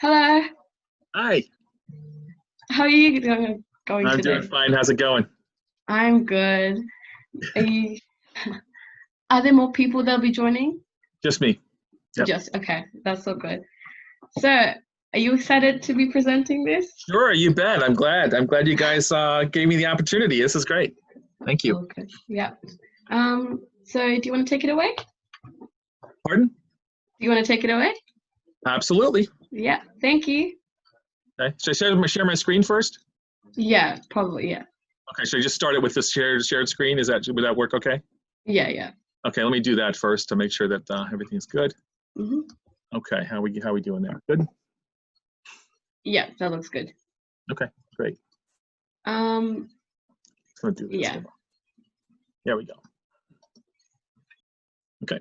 Hello, Hi, how are you going I'm doing today? fine. How's it going? I'm good. Are you, are there more people that'll be joining? Just me. Yep. Just, okay, that's so good. So, are you excited to be presenting this? Sure, you bet. I'm glad. I'm glad you guys gave me the opportunity. This is great. Thank you. Okay, yeah. So do you want to take it away? Pardon? Do you want to take it away? Absolutely. Yeah, thank you. Okay. Should I share my screen first? Yeah, probably, yeah. Okay. Should I just start it with this shared screen? Would that work? Okay. Yeah, yeah. Okay. Let me do that first to make sure that everything's good. hmm Okay. How we doing there? Good. Yeah, that looks good. Okay. Great. Um, Let's gonna do this. yeah. Hold on. There we go. Okay.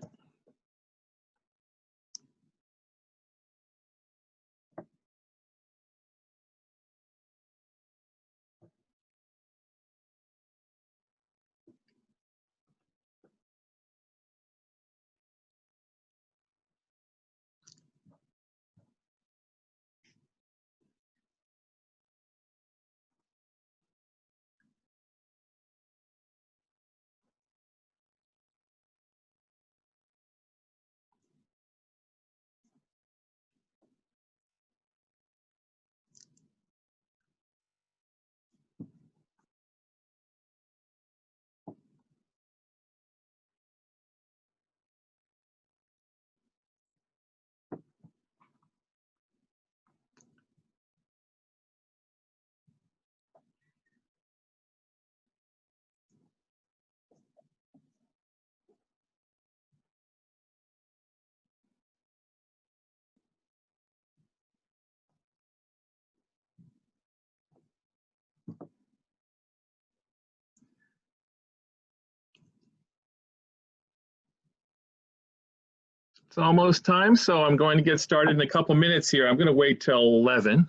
It's almost time, so I'm going to get started in a couple minutes here. I'm going to wait till 11,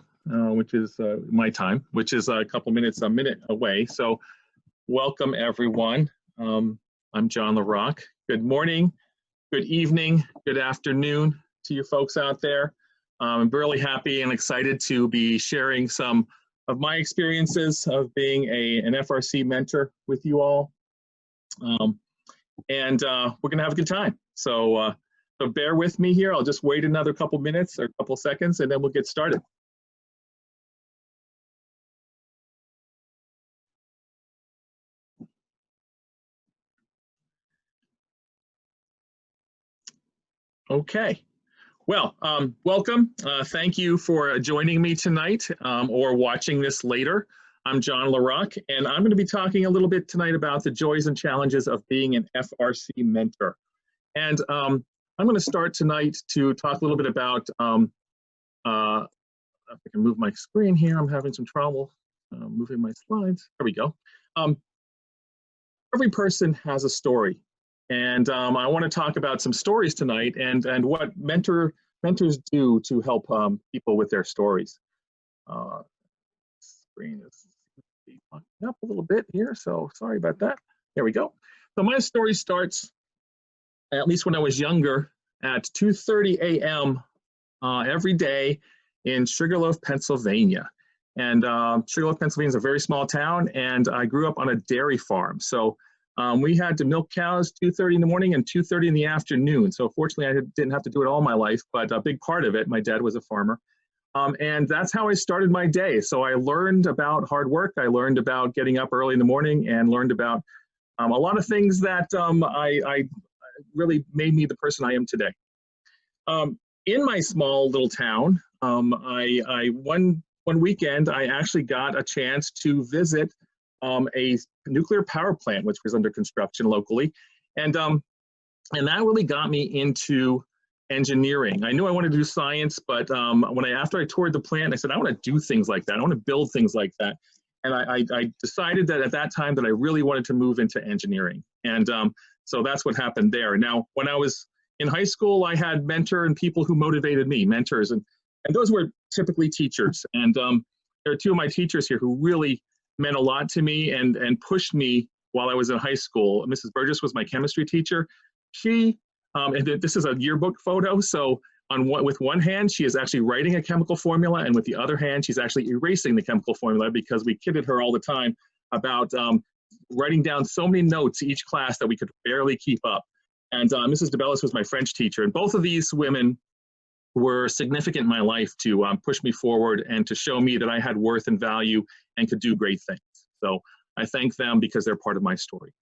which is my time, which is a minute away. So welcome, everyone. I'm John Larock. Good morning, good evening, good afternoon to you folks out there. I'm really happy and excited to be sharing some of my experiences of being an FRC mentor with you all. And we're going to have a good time. So bear with me here. I'll just wait another couple minutes or a couple seconds, and then we'll get started. Okay. Well, welcome. Thank you for joining me tonight or watching this later. I'm John Larock, and I'm going to be talking a little bit tonight about the joys and challenges of being an FRC mentor. And I'm going to start tonight to talk a little bit about, if I can move my screen here, I'm having some trouble moving my slides. There we go. Every person has a story. And I want to talk about some stories tonight and what mentors do to help people with their stories. Screen is up a little bit here, so sorry about that. There we go. So my story starts, at least when I was younger, at 2:30 a.m. Every day in Sugarloaf, Pennsylvania. And Sugarloaf, Pennsylvania is a very small town, and I grew up on a dairy farm. So we had to milk cows 2:30 in the morning and 2:30 in the afternoon. So fortunately, I didn't have to do it all my life, but a big part of it, my dad was a farmer. And that's how I started my day. So I learned about hard work. I learned about getting up early in the morning and learned about a lot of things that I really made me the person I am today. In my small little town, one weekend, I actually got a chance to visit a nuclear power plant, which was under construction locally. And that really got me into engineering. I knew I wanted to do science, but after I toured the plant, I said, I want to do things like that. I want to build things like that. And I decided that at that time that I really wanted to move into engineering. And so that's what happened there. Now, when I was in high school, I had mentor and people who motivated me, mentors, and those were typically teachers. And there are two of my teachers here who really meant a lot to me and pushed me while I was in high school. Mrs. Burgess was my chemistry teacher. She, and this is a yearbook photo, so with one hand, she is actually writing a chemical formula, and with the other hand, she's actually erasing the chemical formula, because we kidded her all the time about writing down so many notes each class that we could barely keep up. And Mrs. DeBellis was my French teacher, and both of these women were significant in my life to push me forward and to show me that I had worth and value and could do great things. So I thank them because they're part of my story.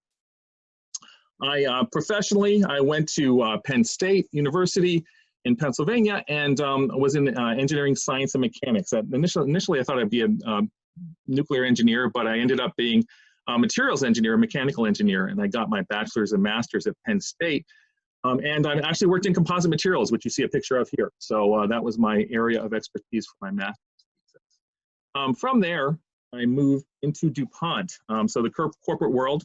Professionally, I went to Penn State University in Pennsylvania and was in engineering, science, and mechanics. Initially, I thought I'd be a nuclear engineer, but I ended up being a materials engineer, a mechanical engineer, and I got my bachelor's and master's at Penn State. And I actually worked in composite materials, which you see a picture of here. So that was my area of expertise for my master's thesis. From there, I moved into DuPont, so the corporate world.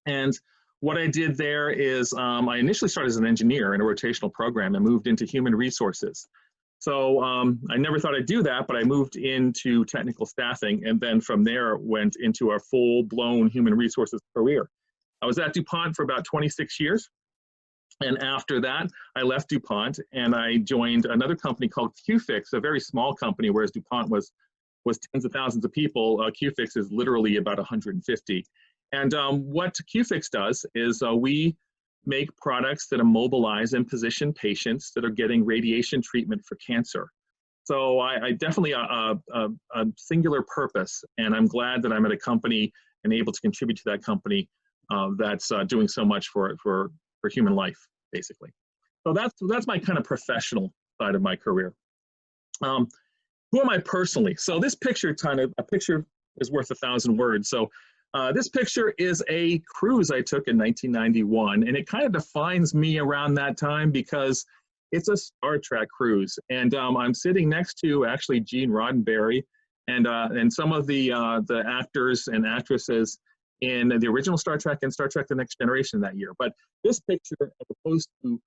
And what I did there is I initially started as an engineer in a rotational program and moved into human resources. So I never thought I'd do that, but I moved into technical staffing, and then from there went into a full-blown human resources career. I was at DuPont for about 26 years. And after that, I left DuPont and I joined another company called QFix, a very small company, whereas DuPont was tens of thousands of people. QFix is literally about 150. And what QFix does is we make products that immobilize and position patients that are getting radiation treatment for cancer. So I definitely a singular purpose, and I'm glad that I'm at a company and able to contribute to that company that's doing so much for human life, basically. So that's my kind of professional side of my career. Who am I personally? So this picture a picture is worth 1,000 words. So this picture is a cruise I took in 1991, and it kind of defines me around that time because it's a Star Trek cruise. And I'm sitting next to actually Gene Roddenberry and some of the actors and actresses in the original Star Trek and Star Trek The Next Generation that year. But this picture, as opposed to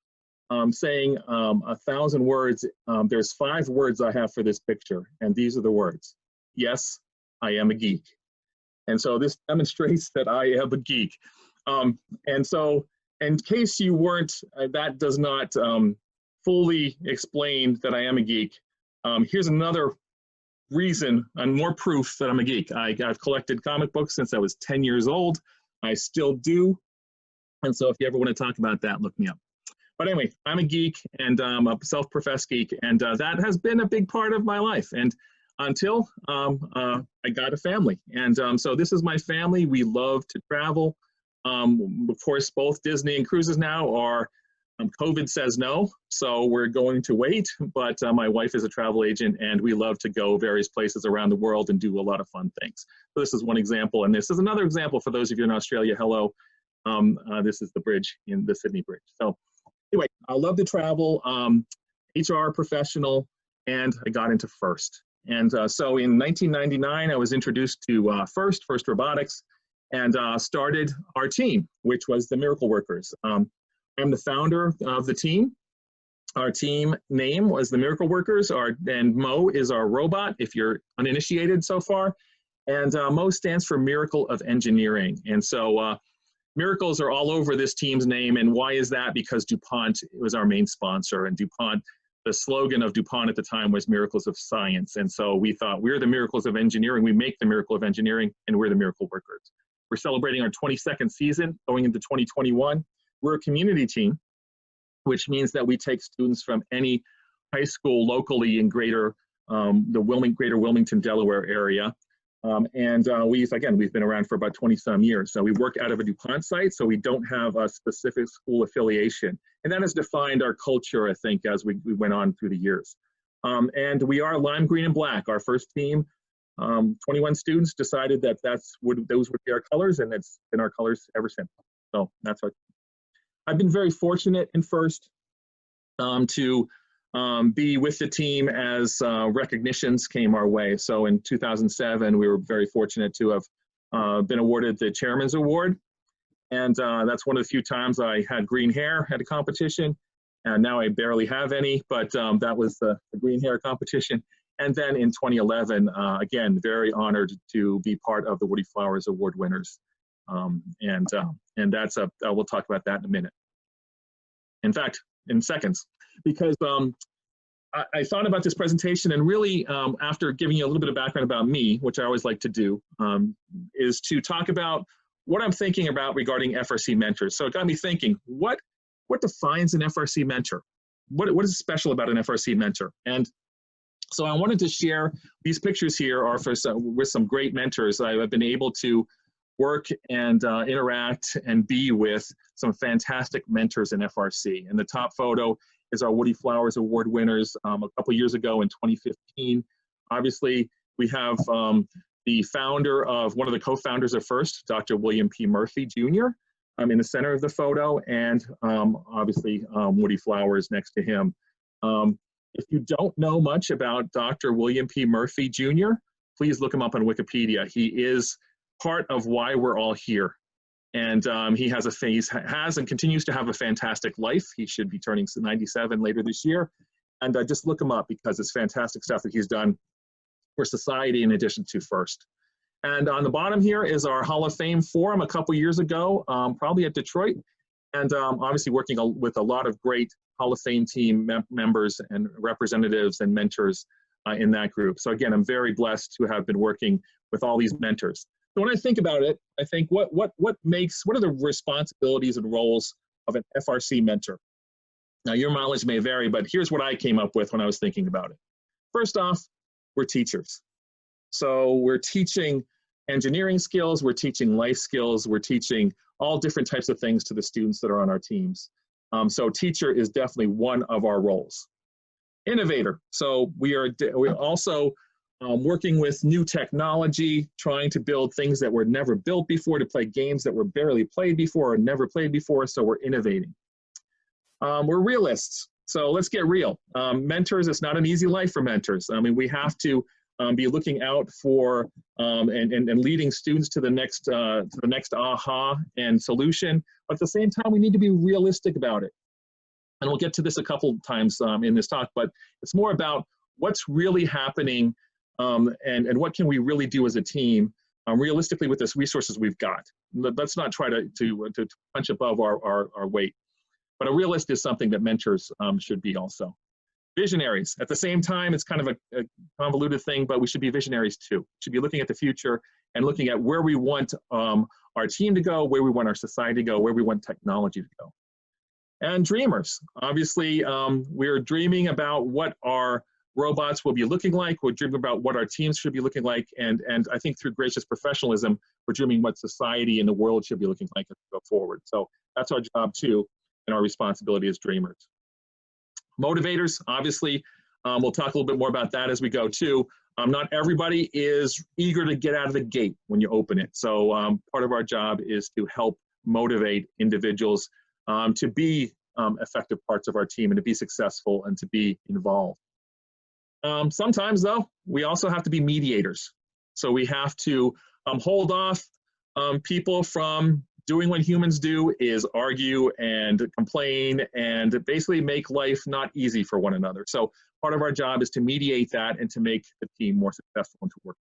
saying 1,000 words, there's 5 words I have for this picture, and these are the words. Yes, I am a geek. And so this demonstrates that I am a geek. And so in case you weren't, that does not fully explain that I am a geek. Here's another reason and more proof that I'm a geek. I've collected comic books since I was 10 years old. I still do. And so if you ever want to talk about that, look me up. But anyway, I'm a geek and a self-professed geek, and that has been a big part of my life. And until I got a family. And so this is my family. We love to travel. Of course, both Disney and cruises now are, COVID says no, so we're going to wait. But my wife is a travel agent, and we love to go various places around the world and do a lot of fun things. So this is one example, and this is another example for those of you in Australia. Hello, this is the bridge in the Sydney Bridge. So anyway, I love to travel, HR professional, and I got into FIRST. And so in 1999, I was introduced to FIRST Robotics, and started our team, which was the Miracle Workers. I'm the founder of the team. Our team name was the Miracle Workers, and Mo is our robot, if you're uninitiated so far. And Mo stands for Miracle of Engineering. And so miracles are all over this team's name. And why is that? Because DuPont was our main sponsor, and DuPont, the slogan of DuPont at the time was Miracles of Science. And so we thought, we're the Miracles of Engineering. We make the Miracle of Engineering, and we're the Miracle Workers. We're celebrating our 22nd season going into 2021. We're a community team, which means that we take students from any high school locally in greater Wilmington, Delaware area. We've been around for about 20-some years. So we work out of a DuPont site, so we don't have a specific school affiliation. And that has defined our culture, I think, as we went on through the years. And we are lime green and black. Our first team, 21 students decided that those would be our colors, and it's been our colors ever since. So that's our. I've been very fortunate in FIRST to be with the team as recognitions came our way. So in 2007, we were very fortunate to have been awarded the Chairman's Award. And that's one of the few times I had green hair at a competition. And now I barely have any, but that was the green hair competition. And then in 2011, again, very honored to be part of the Woody Flowers Award winners. And that's we'll talk about that in a minute. In fact, in seconds, because I thought about this presentation, and really, after giving you a little bit of background about me, which I always like to do, is to talk about what I'm thinking about regarding FRC mentors. So it got me thinking, what defines an FRC mentor? What is special about an FRC mentor? And so I wanted to share these pictures here are with some great mentors I've been able to work and interact and be with some fantastic mentors in FRC. And the top photo is our Woody Flowers Award winners a couple years ago in 2015. Obviously, we have the founder of, one of the co-founders of FIRST, Dr. William P. Murphy, Jr., in the center of the photo, and obviously Woody Flowers next to him. If you don't know much about Dr. William P. Murphy, Jr., please look him up on Wikipedia. He is part of why we're all here. And he has and continues to have a fantastic life. He should be turning 97 later this year. And just look him up, because it's fantastic stuff that he's done for society in addition to FIRST. And on the bottom here is our Hall of Fame forum a couple years ago, probably at Detroit. And obviously working with a lot of great Hall of Fame team members and representatives and mentors in that group. So again, I'm very blessed to have been working with all these mentors. So when I think about it, I think what are the responsibilities and roles of an FRC mentor? Now your mileage may vary, but here's what I came up with when I was thinking about it. First off, we're teachers. So we're teaching engineering skills, we're teaching life skills, we're teaching all different types of things to the students that are on our teams. So teacher is definitely one of our roles. Innovator. So we're also working with new technology, trying to build things that were never built before, to play games that were barely played before or never played before, so we're innovating. We're realists. So let's get real. Mentors, it's not an easy life for mentors. I mean, we have to be looking out for and leading students to the next aha and solution. But at the same time, we need to be realistic about it. And we'll get to this a couple times in this talk, but it's more about what's really happening and what can we really do as a team realistically with the resources we've got. Let's not try to punch above our weight. But a realist is something that mentors should be also. Visionaries. At the same time, it's kind of a convoluted thing, but we should be visionaries too. We should be looking at the future and looking at where we want our team to go, where we want our society to go, where we want technology to go. And dreamers. Obviously, we're dreaming about what our robots will be looking like. We're dreaming about what our teams should be looking like. And I think through gracious professionalism, we're dreaming what society and the world should be looking like as we go forward. So that's our job too, and our responsibility as dreamers. Motivators, obviously, we'll talk a little bit more about that as we go too. Not everybody is eager to get out of the gate when you open it. So part of our job is to help motivate individuals to be effective parts of our team and to be successful and to be involved. Sometimes though, we also have to be mediators. So we have to hold off people from doing what humans do, is argue and complain and basically make life not easy for one another. So part of our job is to mediate that and to make the team more successful and to work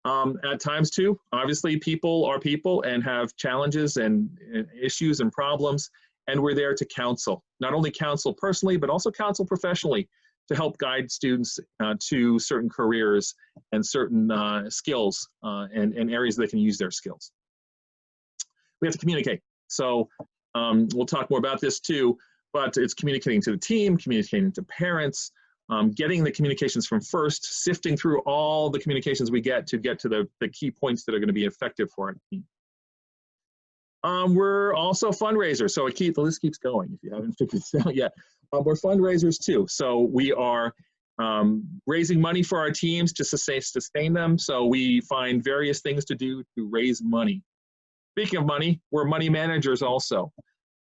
together. At times too, obviously people are people and have challenges and issues and problems, and we're there to counsel. Not only counsel personally, but also counsel professionally to help guide students to certain careers and certain skills and areas they can use their skills. We have to communicate. So we'll talk more about this too, but it's communicating to the team, communicating to parents, getting the communications from FIRST, sifting through all the communications we get to the key points that are going to be effective for our team. We're also fundraisers, so the list keeps going if you haven't figured this out yet. We're fundraisers too, so we are raising money for our teams to sustain them, so we find various things to do to raise money. Speaking of money, we're money managers also.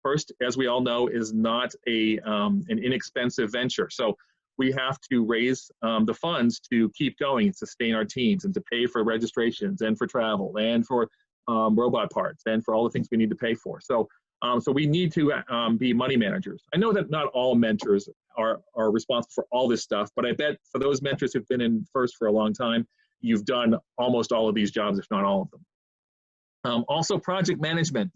FIRST, as we all know, is not an inexpensive venture. So we have to raise the funds to keep going and sustain our teams and to pay for registrations and for travel and for robot parts and for all the things we need to pay for. So we need to be money managers. I know that not all mentors are responsible for all this stuff, but I bet for those mentors who've been in FIRST for a long time, you've done almost all of these jobs, if not all of them. Also project management.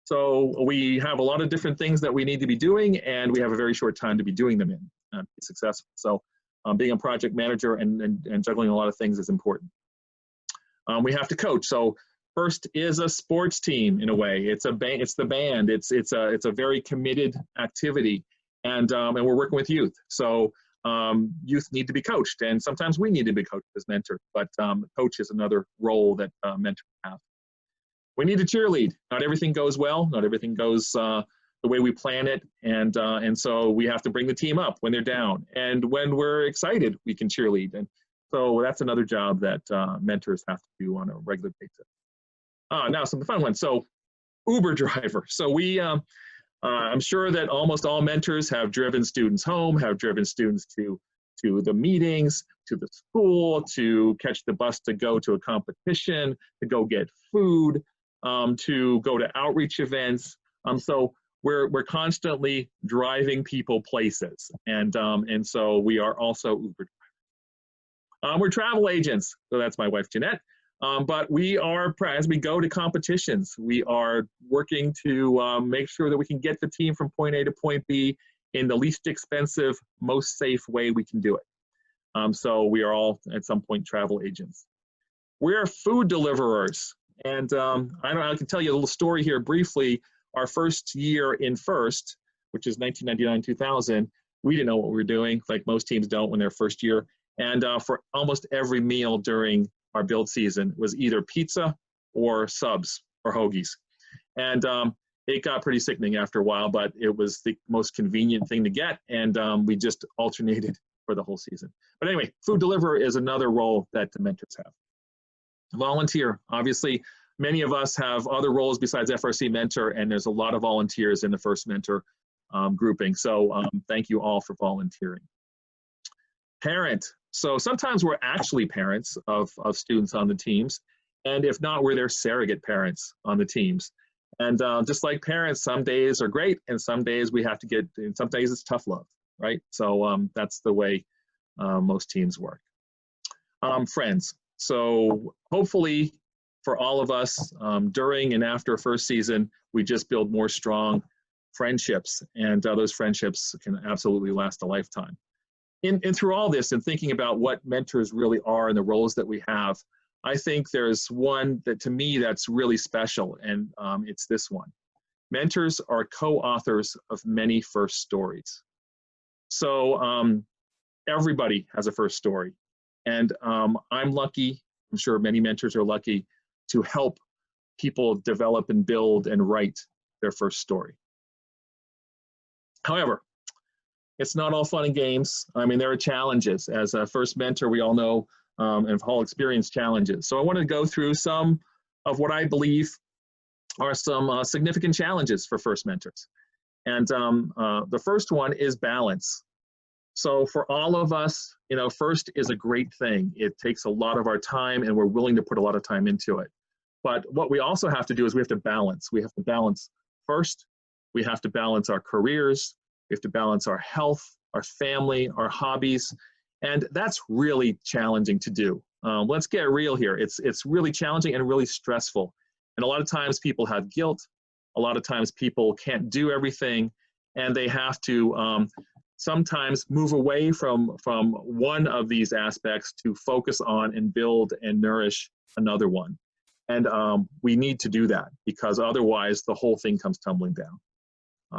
So we have a lot of different things that we need to be doing, and we have a very short time to be doing them in to be successful. So being a project manager and juggling a lot of things is important. We have to coach. So FIRST is a sports team in a way. It's the band. It's a very committed activity, and we're working with youth. So youth need to be coached, and sometimes we need to be coached as mentors. But coach is another role that mentors have. We need to cheerlead. Not everything goes well. Not everything goes the way we plan it, and so we have to bring the team up when they're down, and when we're excited, we can cheerlead. And so that's another job that mentors have to do on a regular basis. Now some fun ones. So Uber driver. So I'm sure that almost all mentors have driven students home, have driven students to the meetings, to the school, to catch the bus to go to a competition, to go get food, to go to outreach events. So we're constantly driving people places, and so we are also Uber drivers. We're travel agents, so that's my wife Jeanette. But we are, as we go to competitions, we are working to make sure that we can get the team from point A to point B in the least expensive, most safe way we can do it. So we are all at some point travel agents. We're food deliverers, and I can tell you a little story here briefly. Our first year in FIRST, which is 1999-2000, we didn't know what we were doing, like most teams don't when they're first year. And for almost every meal during our build season was either pizza or subs or hoagies. And it got pretty sickening after a while, but it was the most convenient thing to get, and we just alternated for the whole season. But anyway, food deliverer is another role that the mentors have. Volunteer, obviously, many of us have other roles besides FRC Mentor, and there's a lot of volunteers in the FIRST Mentor grouping. So thank you all for volunteering. Parent. So sometimes we're actually parents of students on the teams, and if not, we're their surrogate parents on the teams. And just like parents, some days are great, and some days we have to get, and some days it's tough love, right? So that's the way most teams work. Friends. So hopefully for all of us, during and after first season, we just build more strong friendships, and those friendships can absolutely last a lifetime. And through all this and thinking about what mentors really are and the roles that we have, I think there's one that to me that's really special, and it's this one. Mentors are co-authors of many first stories. So everybody has a first story, and I'm lucky, I'm sure many mentors are lucky, to help people develop and build and write their first story. However, it's not all fun and games. I mean, there are challenges. As a first mentor, we all know and have all experienced challenges. So I want to go through some of what I believe are some significant challenges for first mentors. And the first one is balance. So for all of us, you know, FIRST is a great thing. It takes a lot of our time, and we're willing to put a lot of time into it. But what we also have to do is we have to balance. We have to balance FIRST. We have to balance our careers. We have to balance our health, our family, our hobbies, and that's really challenging to do. Let's get real here. It's really challenging and really stressful. And a lot of times people have guilt. A lot of times people can't do everything, and they have to sometimes move away from one of these aspects to focus on and build and nourish another one. And we need to do that, because otherwise the whole thing comes tumbling down.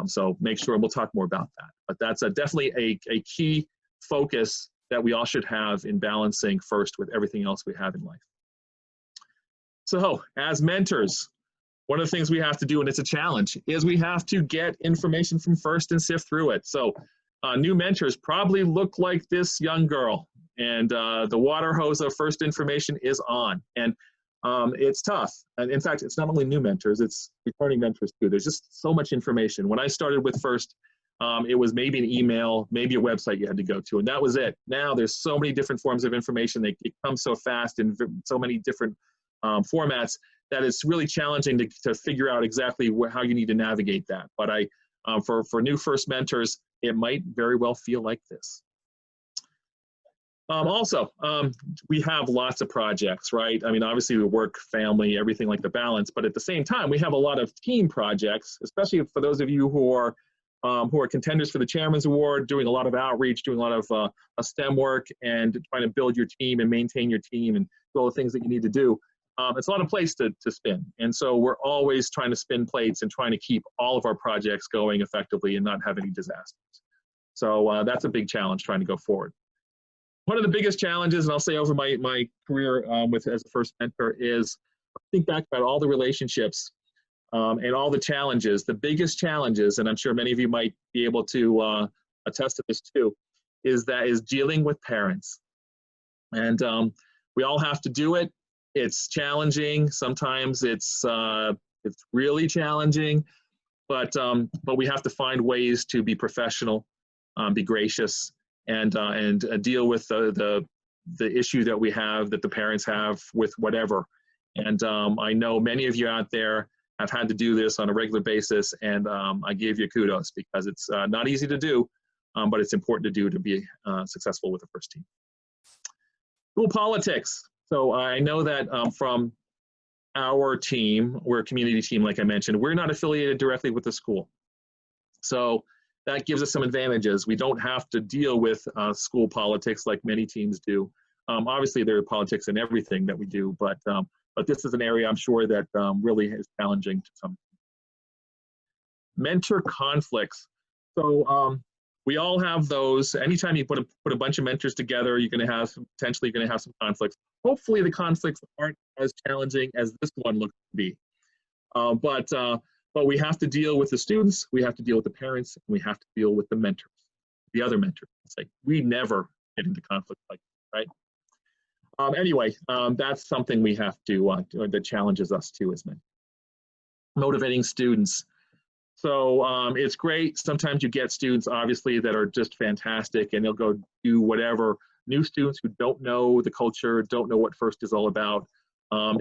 So make sure, and we'll talk more about that. But that's definitely a key focus that we all should have in balancing FIRST with everything else we have in life. So as mentors, one of the things we have to do, and it's a challenge, is we have to get information from FIRST and sift through it. So new mentors probably look like this young girl, and the water hose of FIRST information is on. And it's tough. And in fact, it's not only new mentors, it's returning mentors too. There's just so much information. When I started with FIRST, it was maybe an email, maybe a website you had to go to, and that was it. Now there's so many different forms of information. It comes so fast in so many different formats that it's really challenging to figure out exactly how you need to navigate that. But for new FIRST mentors, it might very well feel like this. We have lots of projects, right? I mean, obviously we work, family, everything like the balance, but at the same time, we have a lot of team projects, especially for those of you who are contenders for the Chairman's Award, doing a lot of outreach, doing a lot of STEM work, and trying to build your team and maintain your team and do all the things that you need to do. It's a lot of plates to spin. And so we're always trying to spin plates and trying to keep all of our projects going effectively and not have any disasters. So that's a big challenge trying to go forward. One of the biggest challenges, and I'll say over my career as a first mentor, is think back about all the relationships and all the challenges. The biggest challenges, and I'm sure many of you might be able to attest to this too, is dealing with parents. And we all have to do it. It's challenging. Sometimes it's really challenging, but we have to find ways to be professional, be gracious, and deal with the issue that we have, that the parents have with whatever. And I know many of you out there have had to do this on a regular basis, and I give you kudos, because it's not easy to do, but it's important to do to be successful with the first team. School politics. So I know that from our team, we're a community team, like I mentioned, we're not affiliated directly with the school. So that gives us some advantages. We don't have to deal with school politics like many teams do. Obviously, there are politics in everything that we do, but this is an area I'm sure that really is challenging to some. Mentor conflicts. So we all have those. Anytime you put a bunch of mentors together, you're going to have potentially some conflicts. Hopefully, the conflicts aren't as challenging as this one looks to be. But we have to deal with the students, we have to deal with the parents, and we have to deal with the mentors, the other mentors. It's like we never get into conflict like that, right? Anyway, that's something we have to, that challenges us too as mentors. Motivating students. So it's great. Sometimes you get students, obviously, that are just fantastic, and they'll go do whatever. New students who don't know the culture, don't know what FIRST is all about.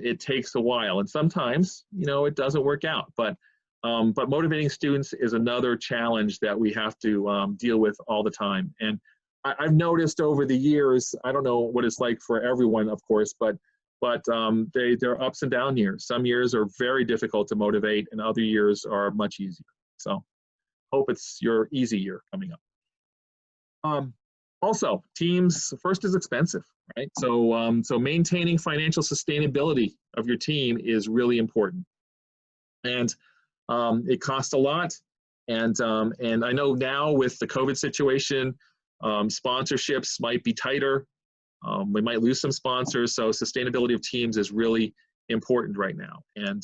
It takes a while, and sometimes, it doesn't work out. But motivating students is another challenge that we have to deal with all the time. And I've noticed over the years, I don't know what it's like for everyone, of course, but there are ups and down years. Some years are very difficult to motivate, and other years are much easier. So hope it's your easy year coming up. Also, teams, FIRST is expensive, right? So maintaining financial sustainability of your team is really important. And it costs a lot. And I know now with the COVID situation, sponsorships might be tighter. We might lose some sponsors. So sustainability of teams is really important right now. And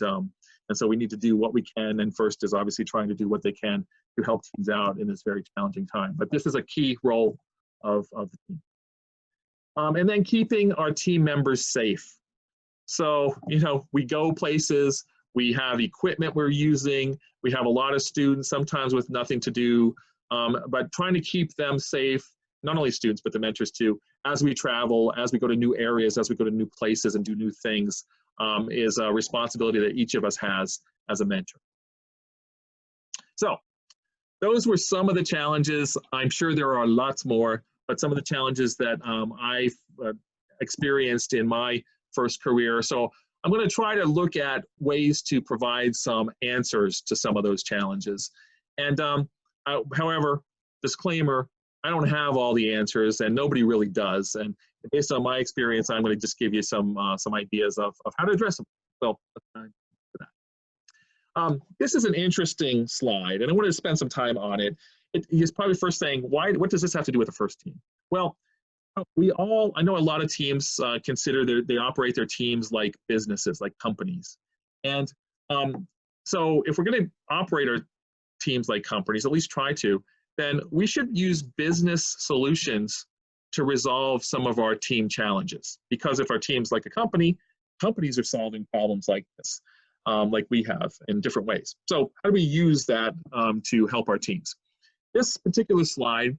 so we need to do what we can. And FIRST is obviously trying to do what they can to help teams out in this very challenging time. But this is a key role of the team. And then keeping our team members safe. So, we go places, we have equipment we're using, we have a lot of students, sometimes with nothing to do, but trying to keep them safe, not only students, but the mentors too, as we travel, as we go to new areas, as we go to new places and do new things, is a responsibility that each of us has as a mentor. So those were some of the challenges. I'm sure there are lots more, but some of the challenges that I've experienced in my first career. So I'm going to try to look at ways to provide some answers to some of those challenges. And however, disclaimer, I don't have all the answers, and nobody really does. And based on my experience, I'm going to just give you some ideas of how to address them. So this is an interesting slide, and I want to spend some time on it. He's probably first saying, what does this have to do with the FIRST team? Well, I know a lot of teams consider they operate their teams like businesses, like companies. And so if we're going to operate our teams like companies, at least try to, then we should use business solutions to resolve some of our team challenges. Because if our team's like a company, companies are solving problems like this, like we have in different ways. So how do we use that to help our teams? This particular slide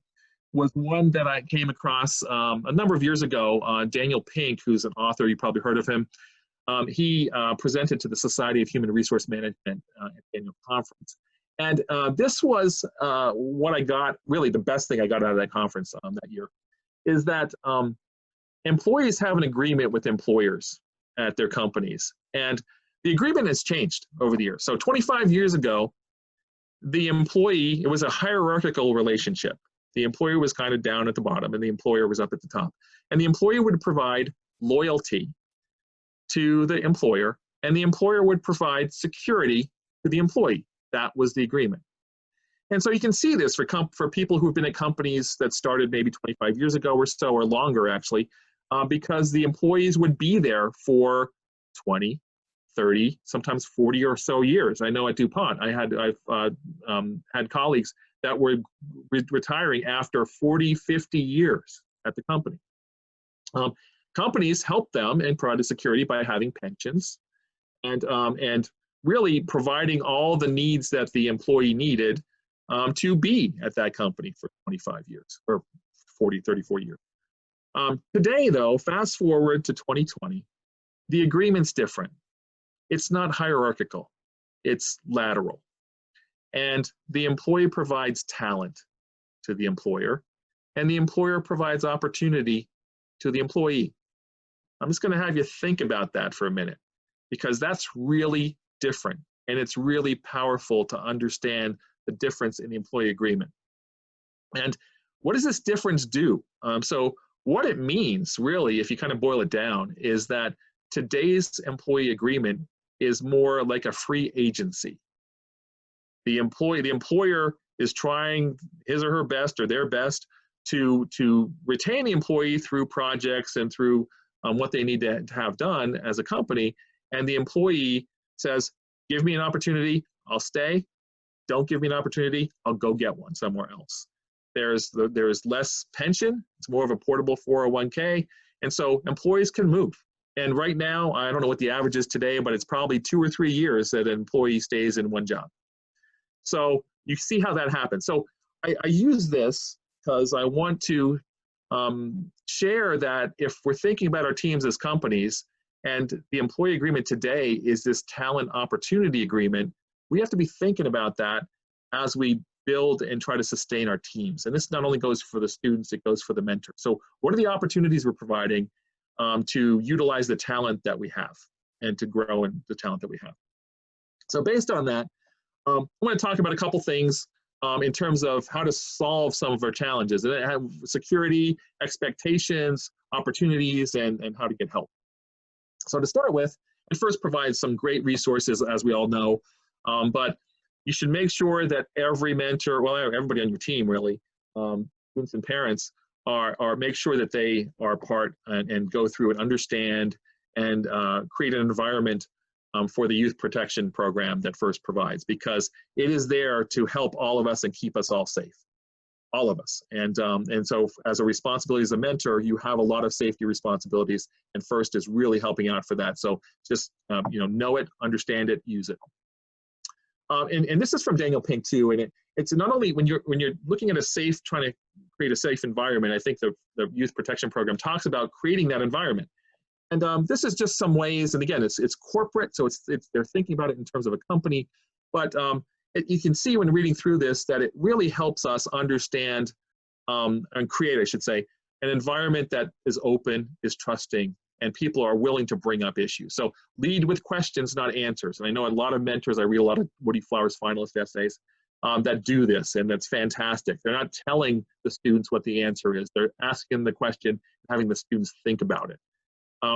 was one that I came across a number of years ago. Daniel Pink, who's an author, you probably heard of him, he presented to the Society of Human Resource Management at the annual conference. And this was what I got, really the best thing I got out of that conference that year, is that employees have an agreement with employers at their companies, and the agreement has changed over the years. So 25 years ago, the employee, it was a hierarchical relationship. The employee was kind of down at the bottom and the employer was up at the top. And the employee would provide loyalty to the employer, and the employer would provide security to the employee. That was the agreement. And so you can see this for people who've been at companies that started maybe 25 years ago or so, or longer actually, because the employees would be there for 20, 30, sometimes 40 or so years. I know at DuPont, I've had colleagues that were retiring after 40, 50 years at the company. Companies helped them and provided security by having pensions and really providing all the needs that the employee needed to be at that company for 25 years or 40, 34 years. Today, though, fast forward to 2020, the agreement's different. It's not hierarchical, it's lateral. And the employee provides talent to the employer, and the employer provides opportunity to the employee. I'm just going to have you think about that for a minute, because that's really different, and it's really powerful to understand the difference in the employee agreement. And what does this difference do? So what it means, really, if you kind of boil it down, is that today's employee agreement is more like a free agency. The employer is trying his or her best or their best to retain the employee through projects and through what they need to have done as a company. And the employee says, give me an opportunity, I'll stay. Don't give me an opportunity, I'll go get one somewhere else. There's less pension, it's more of a portable 401k, and so employees can move. And right now, I don't know what the average is today, but it's probably 2 or 3 years that an employee stays in one job. So you see how that happens. So I use this because I want to share that if we're thinking about our teams as companies, and the employee agreement today is this talent opportunity agreement, we have to be thinking about that as we build and try to sustain our teams. And this not only goes for the students, it goes for the mentors. So what are the opportunities we're providing to utilize the talent that we have and to grow in the talent that we have? So based on that, I want to talk about a couple things in terms of how to solve some of our challenges, and have security, expectations, opportunities, and how to get help. So to start with, it first provides some great resources, as we all know, but you should make sure that every mentor, well, everybody on your team really, students and parents, make sure that they are part and go through and understand and create an environment for the youth protection program that FIRST provides, because it is there to help all of us and keep us all safe, all of us. And so as a responsibility as a mentor, you have a lot of safety responsibilities, and FIRST is really helping out for that. So just know it, understand it, use it. And this is from Daniel Pink too, and it's not only when you're looking at trying to create a safe environment. I think the youth protection program talks about creating that environment. And this is just some ways, and again, it's corporate, so they're thinking about it in terms of a company, but you can see when reading through this that it really helps us understand and create, I should say, an environment that is open, is trusting, and people are willing to bring up issues. So lead with questions, not answers. And I know a lot of mentors, I read a lot of Woody Flowers finalist essays that do this, and that's fantastic. They're not telling the students what the answer is. They're asking the question, having the students think about it.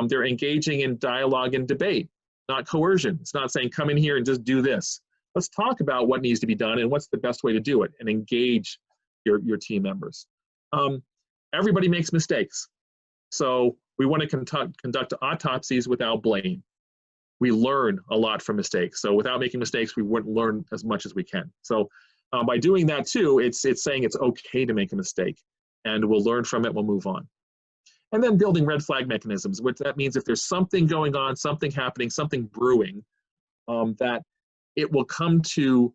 They're engaging in dialogue and debate, not coercion. It's not saying, come in here and just do this. Let's talk about what needs to be done and what's the best way to do it, and engage your team members. Everybody makes mistakes. So we want to conduct autopsies without blame. We learn a lot from mistakes. So without making mistakes, we wouldn't learn as much as we can. So by doing that too, it's saying it's okay to make a mistake, and we'll learn from it, we'll move on. And then building red flag mechanisms, which that means if there's something going on, something happening, something brewing, that it will come to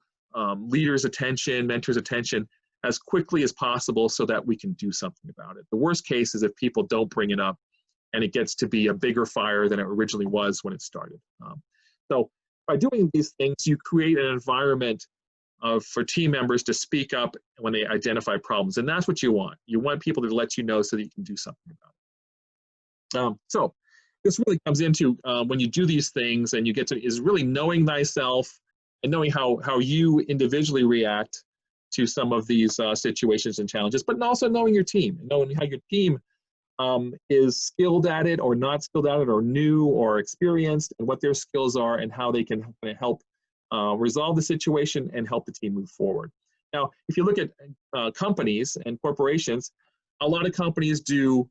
leaders' attention, mentors' attention as quickly as possible so that we can do something about it. The worst case is if people don't bring it up and it gets to be a bigger fire than it originally was when it started. So by doing these things, you create an environment for team members to speak up when they identify problems. And that's what you want. You want people to let you know so that you can do something about it. So this really comes into when you do these things and you get to, is really knowing thyself and knowing how you individually react to some of these situations and challenges, but also knowing your team, knowing how your team is skilled at it or not skilled at it or new or experienced, and what their skills are and how they can help resolve the situation and help the team move forward. Now, if you look at companies and corporations, a lot of companies do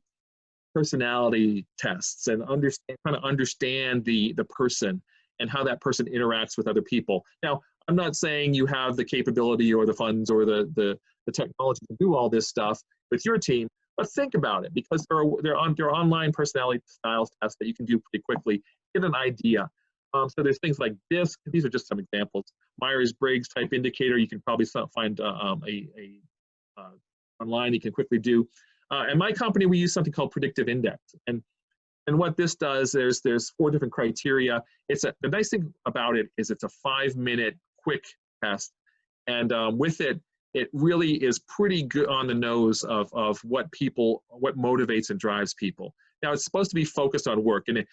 personality tests and kind of understand the person and how that person interacts with other people. Now, I'm not saying you have the capability or the funds or the technology to do all this stuff with your team, but think about it, because there are online personality styles tests that you can do pretty quickly. Get an idea. So there's things like DISC. These are just some examples. Myers-Briggs type indicator. You can probably find online. You can quickly do. In my company, we use something called predictive index, and what this does, there's 4 different criteria. The nice thing about it is it's a 5-minute quick test, and with it, it really is pretty good on the nose of what motivates and drives people. Now, it's supposed to be focused on work, and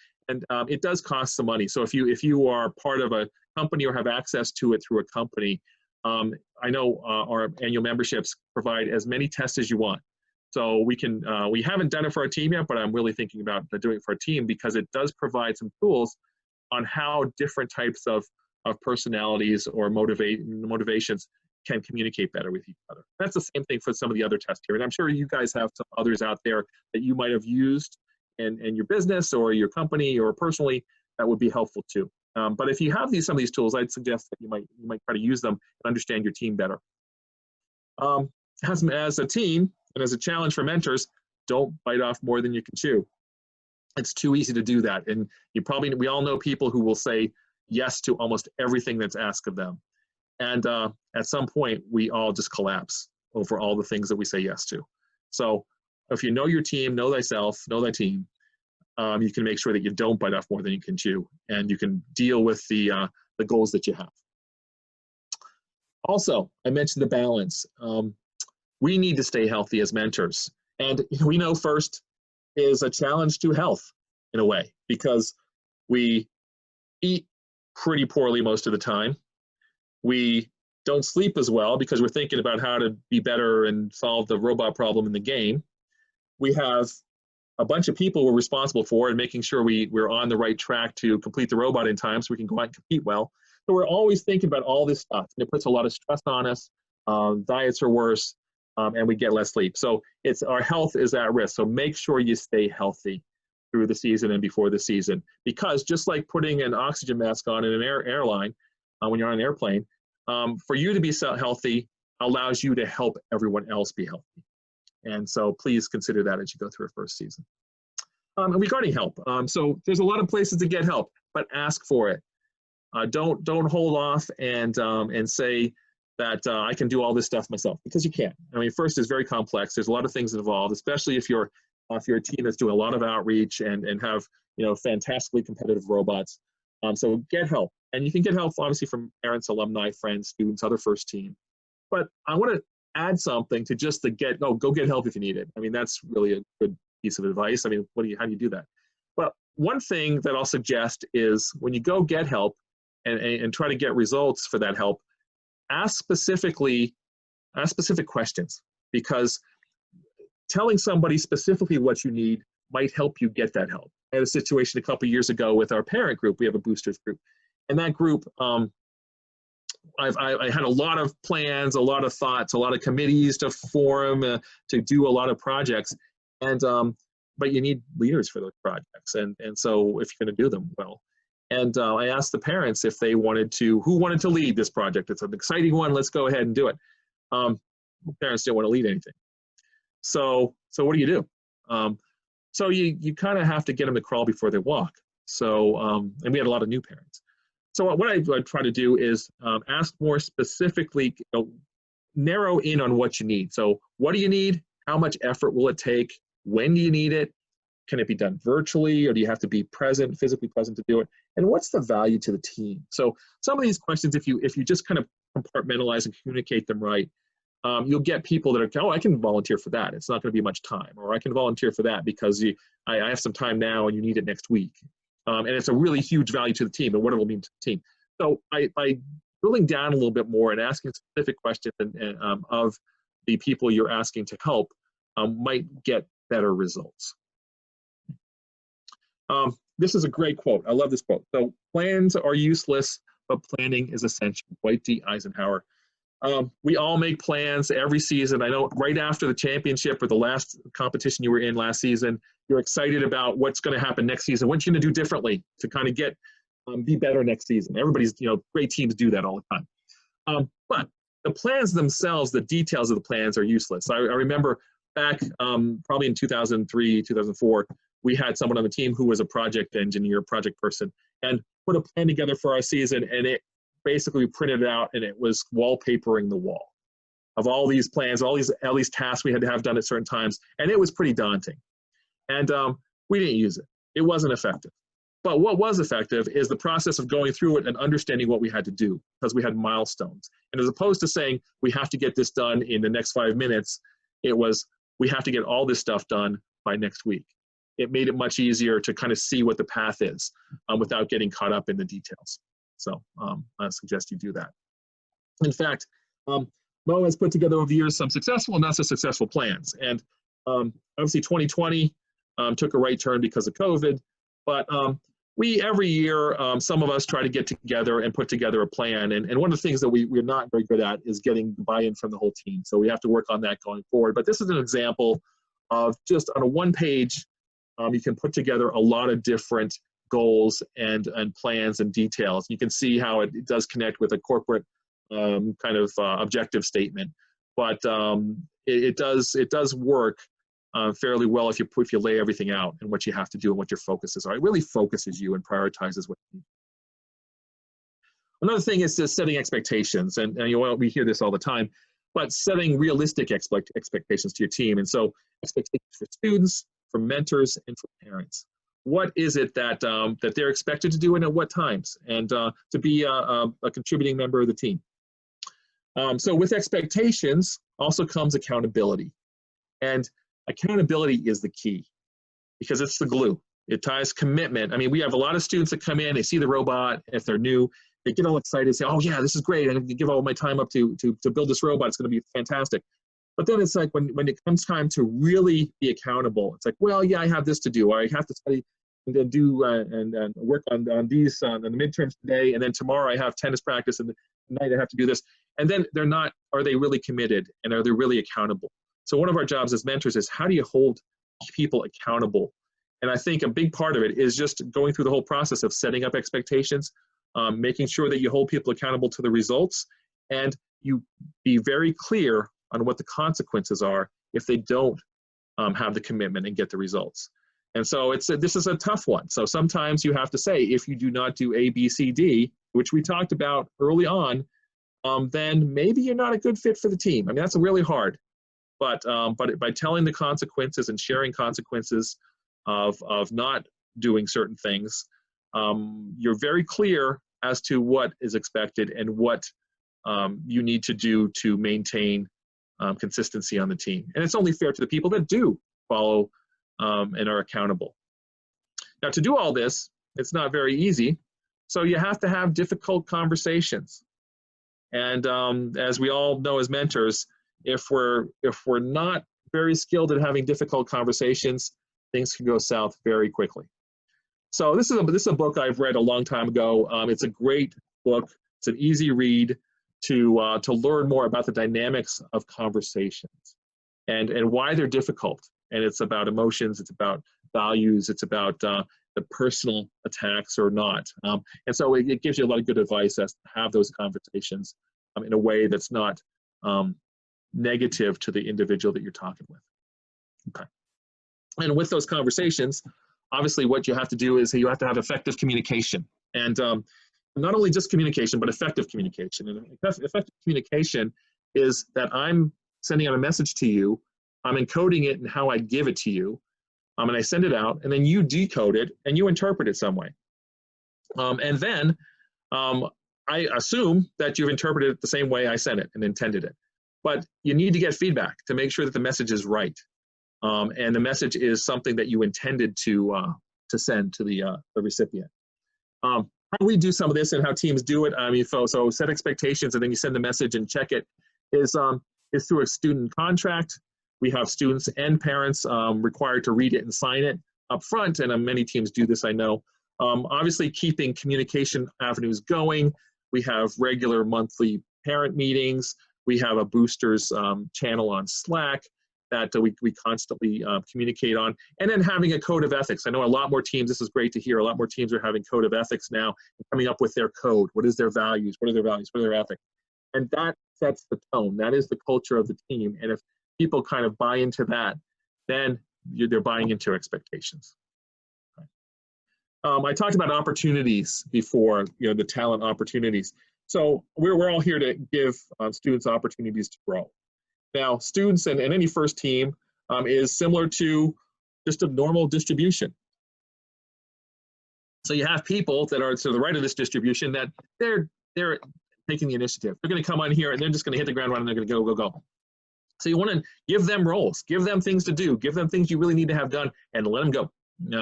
it does cost some money. So if you are part of a company or have access to it through a company, I know our annual memberships provide as many tests as you want. So we haven't done it for our team yet, but I'm really thinking about doing it for our team, because it does provide some tools on how different types of personalities or motivations can communicate better with each other. That's the same thing for some of the other tests here. And I'm sure you guys have some others out there that you might have used in your business or your company or personally that would be helpful too. But if you have some of these tools, I'd suggest that you might try to use them and understand your team better. As a team and as a challenge for mentors, don't bite off more than you can chew. It's too easy to do that. And we all know people who will say yes to almost everything that's asked of them. And at some point, we all just collapse over all the things that we say yes to. So if you know your team, know thyself, know thy team, you can make sure that you don't bite off more than you can chew, and you can deal with the goals that you have. Also, I mentioned the balance. We need to stay healthy as mentors. And we know first is a challenge to health in a way, because we eat pretty poorly most of the time. We don't sleep as well because we're thinking about how to be better and solve the robot problem in the game. We have a bunch of people we're responsible for and making sure we're on the right track to complete the robot in time so we can go out and compete well. So we're always thinking about all this stuff, and it puts a lot of stress on us. Diets are worse, and we get less sleep. So our health is at risk. So make sure you stay healthy through the season and before the season, because just like putting an oxygen mask on in an airline when you're on an airplane, for you to be healthy allows you to help everyone else be healthy. And so please consider that as you go through a first season. And regarding help, so there's a lot of places to get help, but ask for it. Don't hold off and say that I can do all this stuff myself, because you can't. I mean, first is very complex. There's a lot of things involved, especially if you're a team that's doing a lot of outreach and have fantastically competitive robots. So get help, and you can get help obviously from parents, alumni, friends, students, other first team. But I want to add something to just go get help if you need it. I mean, that's really a good piece of advice. I mean, how do you do that? But one thing that I'll suggest is when you go get help and try to get results for that help, ask specific questions, because telling somebody specifically what you need might help you get that help. I had a situation a couple of years ago with our parent group. We have a boosters group, and that group, I had a lot of plans, a lot of thoughts, a lot of committees to form, to do a lot of projects, and but you need leaders for those projects, and so if you're going to do them well. And I asked the parents if who wanted to lead this project. It's an exciting one. Let's go ahead and do it. Parents didn't want to lead anything. So what do? So you kind of have to get them to crawl before they walk. So and we had a lot of new parents. So what I try to do is ask more specifically, narrow in on what you need. So what do you need? How much effort will it take? When do you need it? Can it be done virtually, or do you have to be present, physically present to do it? And what's the value to the team? So some of these questions, if you just kind of compartmentalize and communicate them right, you'll get people that are, oh, I can volunteer for that. It's not going to be much time. Or I can volunteer for that because I have some time now and you need it next week. And it's a really huge value to the team and what it will mean to the team. So by drilling down a little bit more and asking specific questions of the people you're asking to help might get better results. This is a great quote. I love this quote. So plans are useless, but planning is essential. Dwight D. Eisenhower. We all make plans every season. I know right after the championship or the last competition you were in last season, you're excited about what's going to happen next season. What you're going to do differently to kind of get be better next season. Everybody's, great teams do that all the time. But the plans themselves, the details of the plans are useless. I remember back probably in 2003, 2004, we had someone on the team who was a project engineer, project person, and put a plan together for our season, and it basically printed it out, and it was wallpapering the wall of all these plans, all these tasks we had to have done at certain times, and it was pretty daunting. And we didn't use it. It wasn't effective. But what was effective is the process of going through it and understanding what we had to do, because we had milestones. And as opposed to saying, we have to get this done in the next 5 minutes, it was, we have to get all this stuff done by next week. It made it much easier to kind of see what the path is without getting caught up in the details. So I suggest you do that. In fact, Mo has put together over the years some successful and not so successful plans. And obviously 2020 took a right turn because of COVID, but we every year, some of us try to get together and put together a plan. And one of the things that we're not very good at is getting buy-in from the whole team. So we have to work on that going forward. But this is an example of just on a one-page, you can put together a lot of different goals and plans and details. You can see how it does connect with a corporate kind of objective statement, but it does work fairly well if you lay everything out and what you have to do and what your focuses are. It really focuses you and prioritizes what you need. Another thing is just setting expectations, and we hear this all the time, but setting realistic expectations to your team. And so expectations for students, for mentors, and for parents. What is it that that they're expected to do and at what times, and to be a contributing member of the team. So with expectations also comes accountability, and accountability is the key because it's the glue. It ties commitment. I mean, we have a lot of students that come in, they see the robot, if they're new, they get all excited, say, oh yeah, this is great, I'm gonna give all my time up to build this robot, it's gonna be fantastic. But then it's like when it comes time to really be accountable, it's like, well, yeah, I have this to do. I have to study and then do and work on these on the midterms today, and then tomorrow I have tennis practice, and tonight I have to do this. And then they're not, are they really committed, and are they really accountable? So one of our jobs as mentors is how do you hold people accountable? And I think a big part of it is just going through the whole process of setting up expectations, making sure that you hold people accountable to the results, and you be very clear on what the consequences are if they don't have the commitment and get the results. And so this is a tough one. So sometimes you have to say, if you do not do A, B, C, D, which we talked about early on, then maybe you're not a good fit for the team. I mean, that's really hard. But by telling the consequences and sharing consequences of not doing certain things, you're very clear as to what is expected and what you need to do to maintain consistency on the team. And it's only fair to the people that do follow and are accountable. Now, to do all this, it's not very easy. So you have to have difficult conversations. And as we all know as mentors, if we're not very skilled at having difficult conversations, things can go south very quickly. So this is a book I've read a long time ago. It's a great book. It's an easy read to learn more about the dynamics of conversations and why they're difficult. And it's about emotions, it's about values, it's about the personal attacks or not. And so it gives you a lot of good advice as to have those conversations in a way that's not negative to the individual that you're talking with. Okay. And with those conversations, obviously what you have to do is you have to have effective communication. And not only just communication, but effective communication. And effective communication is that I'm sending out a message to you, I'm encoding it in how I give it to you, and I send it out, and then you decode it and you interpret it some way. And then I assume that you've interpreted it the same way I sent it and intended it. but you need to get feedback to make sure that the message is right. And the message is something that you intended to send to the recipient. How we do some of this and how teams do it, I mean, so set expectations and then you send the message and check it, is through a student contract. We have students and parents required to read it and sign it up front, and many teams do this, I know. Obviously, keeping communication avenues going. We have regular monthly parent meetings. We have a boosters channel on Slack that we constantly communicate on. And then having a code of ethics. I know a lot more teams, this is great to hear, a lot more teams are having code of ethics now, and coming up with their code. What is their values? What are their values? What are their ethics? And that sets the tone. That is the culture of the team. And if people kind of buy into that, then they're buying into expectations. I talked about opportunities before, the talent opportunities. So we're all here to give students opportunities to grow. Now, students and any FIRST team is similar to just a normal distribution. So you have people that are to the right of this distribution that they're taking the initiative. They're going to come on here and they're just going to hit the ground running. They're going to go, go, go. So you want to give them roles, give them things to do, give them things you really need to have done, and let them go.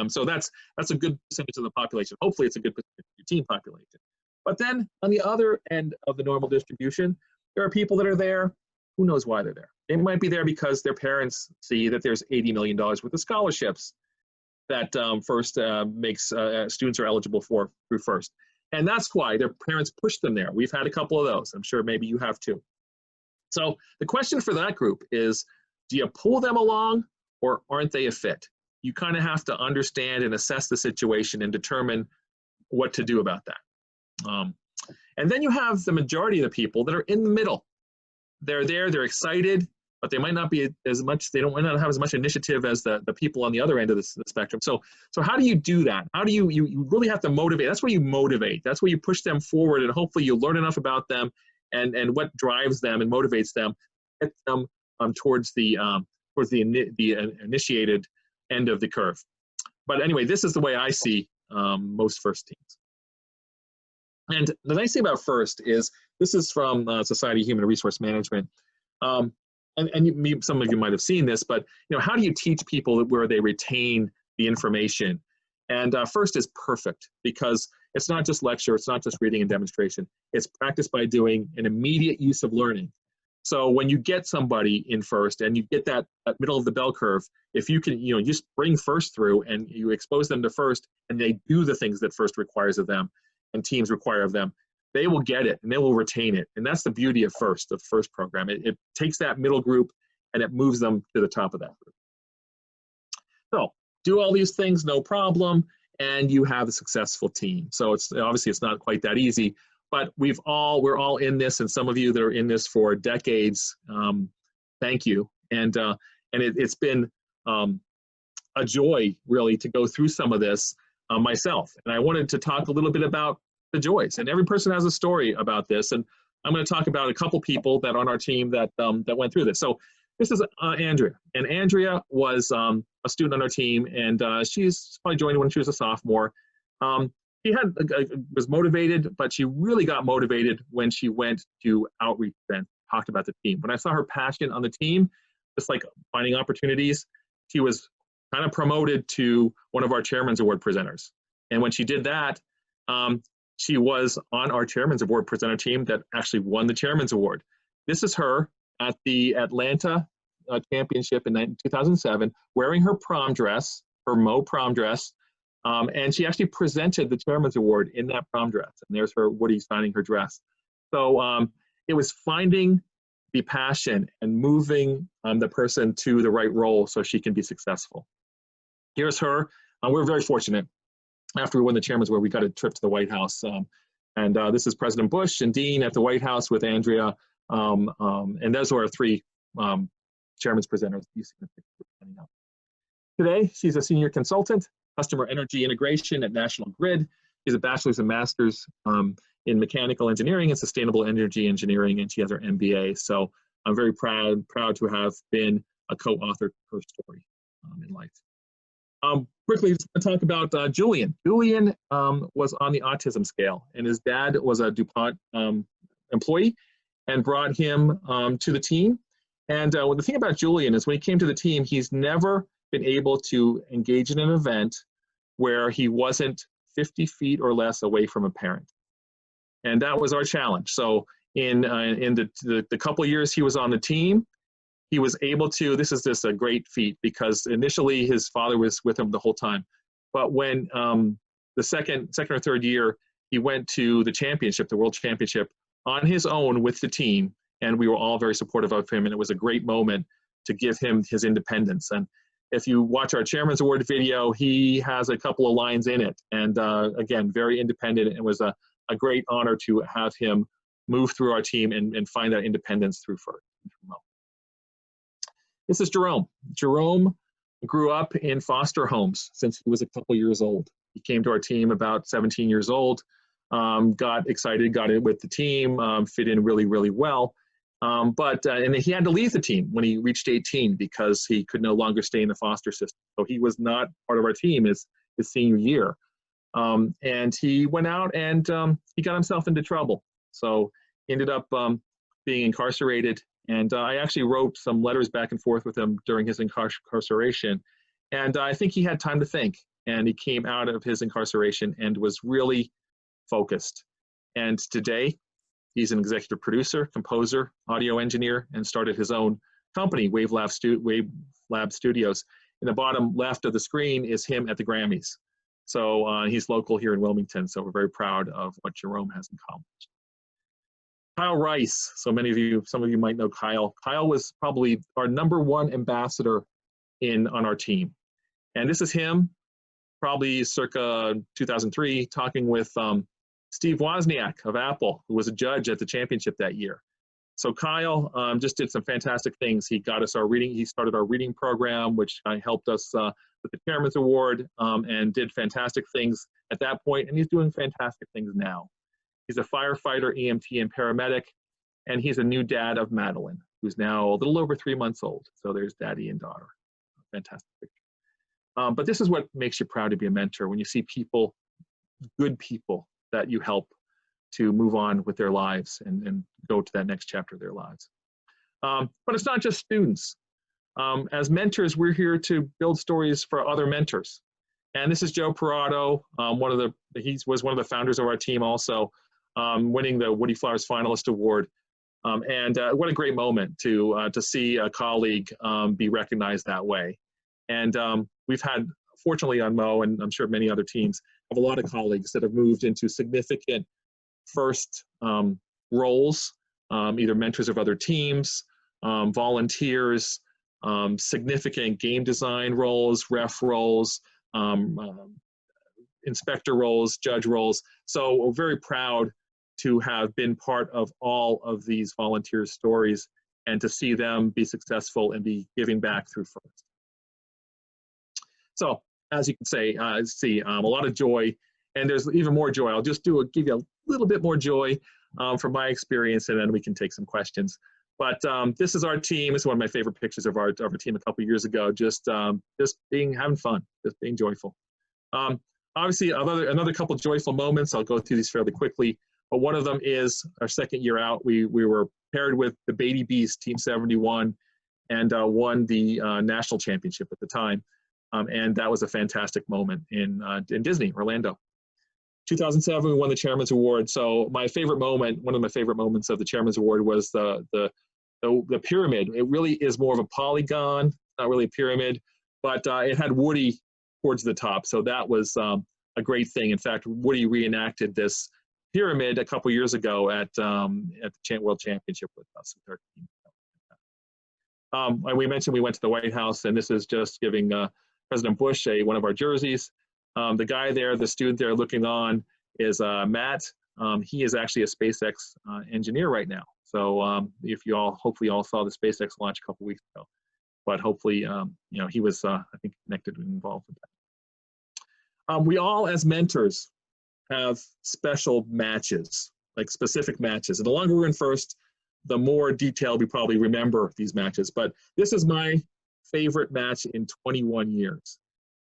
So that's a good percentage of the population. Hopefully, it's a good percentage of your team population. But then on the other end of the normal distribution, there are people that are there. Who knows why they're there? They might be there because their parents see that there's $80 million worth of scholarships that FIRST makes students are eligible for through FIRST. And that's why their parents push them there. We've had a couple of those. I'm sure maybe you have too. So the question for that group is, do you pull them along or aren't they a fit? You kind of have to understand and assess the situation and determine what to do about that. And then you have the majority of the people that are in the middle. They're there, they're excited, but they might not be as much, they might not have as much initiative as the people on the other end of the spectrum. So how do you do that? How do you really have to motivate? That's where you motivate. That's where you push them forward, and hopefully you learn enough about them and what drives them and motivates them, get them towards the initiated end of the curve. But anyway, this is the way I see most FIRST teams. And the nice thing about FIRST is, this is from Society of Human Resource Management. And some of you might have seen this, but how do you teach people where they retain the information? And FIRST is perfect because it's not just lecture, it's not just reading and demonstration. It's practice by doing, an immediate use of learning. So when you get somebody in FIRST and you get that middle of the bell curve, if you can, just bring FIRST through and you expose them to FIRST and they do the things that FIRST requires of them and teams require of them, they will get it and they will retain it. And that's the beauty of FIRST, the FIRST program. It takes that middle group and it moves them to the top of that group. So do all these things, no problem, and you have a successful team. So obviously it's not quite that easy, but we're all in this, and some of you that are in this for decades, thank you. And it's been a joy really to go through some of this myself. And I wanted to talk a little bit about the joys, and every person has a story about this. And I'm going to talk about a couple people that are on our team that went through this. So this is Andrea, and Andrea was a student on our team, and she's probably joined when she was a sophomore. She was motivated, but she really got motivated when she went to outreach events, talked about the team. When I saw her passion on the team, just like finding opportunities, she was kind of promoted to one of our Chairman's Award presenters. And when she did that, she was on our Chairman's Award presenter team that actually won the Chairman's Award. This is her at the Atlanta Championship in 2007, wearing her prom dress, her Mo prom dress, and she actually presented the Chairman's Award in that prom dress. And there's her Woody signing her dress. So it was finding the passion and moving the person to the right role so she can be successful. Here's her. We're very fortunate. After we won the Chairman's Award, we got a trip to the White House. And this is President Bush and Dean at the White House with Andrea. And those are our three Chairman's presenters. You see the picture coming up. Today, she's a senior consultant, customer energy integration at National Grid. She's a bachelor's and master's in mechanical engineering and sustainable energy engineering, and she has her MBA. So I'm very proud to have been a co-author of her story in life. Quickly, just want to talk about Julian. Julian was on the autism scale, and his dad was a DuPont employee, and brought him to the team. And well, the thing about Julian is when he came to the team, he's never been able to engage in an event where he wasn't 50 feet or less away from a parent. And that was our challenge. So in the couple of years he was on the team, he was able to, this is just a great feat because initially his father was with him the whole time. But when the second or third year, he went to the championship, the world championship, on his own with the team. And we were all very supportive of him. And it was a great moment to give him his independence. And if you watch our Chairman's Award video, he has a couple of lines in it. And again, very independent. It was a great honor to have him move through our team and find that independence through FRC. This is Jerome. Jerome grew up in foster homes since he was a couple years old. He came to our team about 17 years old, got excited, got in with the team, fit in really, really well. And he had to leave the team when he reached 18 because he could no longer stay in the foster system. So he was not part of our team his senior year. And he went out and he got himself into trouble. So he ended up being incarcerated. And I actually wrote some letters back and forth with him during his incarceration. And I think he had time to think. And he came out of his incarceration and was really focused. And today, he's an executive producer, composer, audio engineer, and started his own company, Wave Lab Studios. In the bottom left of the screen is him at the Grammys. So he's local here in Wilmington, so we're very proud of what Jerome has accomplished. Kyle Rice, some of you might know Kyle. Kyle was probably our #1 ambassador on our team. And this is him, probably circa 2003, talking with Steve Wozniak of Apple, who was a judge at the championship that year. So Kyle just did some fantastic things. He got us our reading. He started our reading program, which helped us with the Chairman's Award, and did fantastic things at that point. And he's doing fantastic things now. He's a firefighter, EMT, and paramedic. And he's a new dad of Madeline, who's now a little over 3 months old. So there's daddy and daughter. Fantastic picture. But this is what makes you proud to be a mentor, when you see people, good people, that you help to move on with their lives and go to that next chapter of their lives. But it's not just students. As mentors, we're here to build stories for other mentors. And this is Joe Parado, he was one of the founders of our team also, winning the Woody Flowers Finalist Award. And what a great moment to see a colleague be recognized that way. And we've had, fortunately on Mo, and I'm sure many other teams, have a lot of colleagues that have moved into significant first roles, either mentors of other teams, volunteers, significant game design roles, ref roles, inspector roles, judge roles. So we're very proud to have been part of all of these volunteer stories and to see them be successful and be giving back through FRC. So as you can see a lot of joy, and there's even more joy. I'll just give you a little bit more joy from my experience, and then we can take some questions. But this is our team. This is one of my favorite pictures of our team a couple of years ago. Just having fun, just being joyful. Obviously, another couple of joyful moments. I'll go through these fairly quickly. But one of them is our second year out. We were paired with the Beatty Beast, Team 71, and won the national championship at the time. And that was a fantastic moment in Disney, Orlando. 2007, we won the Chairman's Award. So my favorite moment, one of my favorite moments of the Chairman's Award was the pyramid. It really is more of a polygon, not really a pyramid, but it had Woody towards the top. So that was a great thing. In fact, Woody reenacted this pyramid a couple years ago at the World Championship with us. And we mentioned we went to the White House, and this is just giving President Bush one of our jerseys. The guy there, the student there looking on, is Matt. He is actually a SpaceX engineer right now. So if you hopefully all saw the SpaceX launch a couple weeks ago, but hopefully, he was, I think, connected and involved with that. We all, as mentors, have special matches, like specific matches. And the longer we're in first, the more detailed we probably remember these matches. But this is my favorite match in 21 years.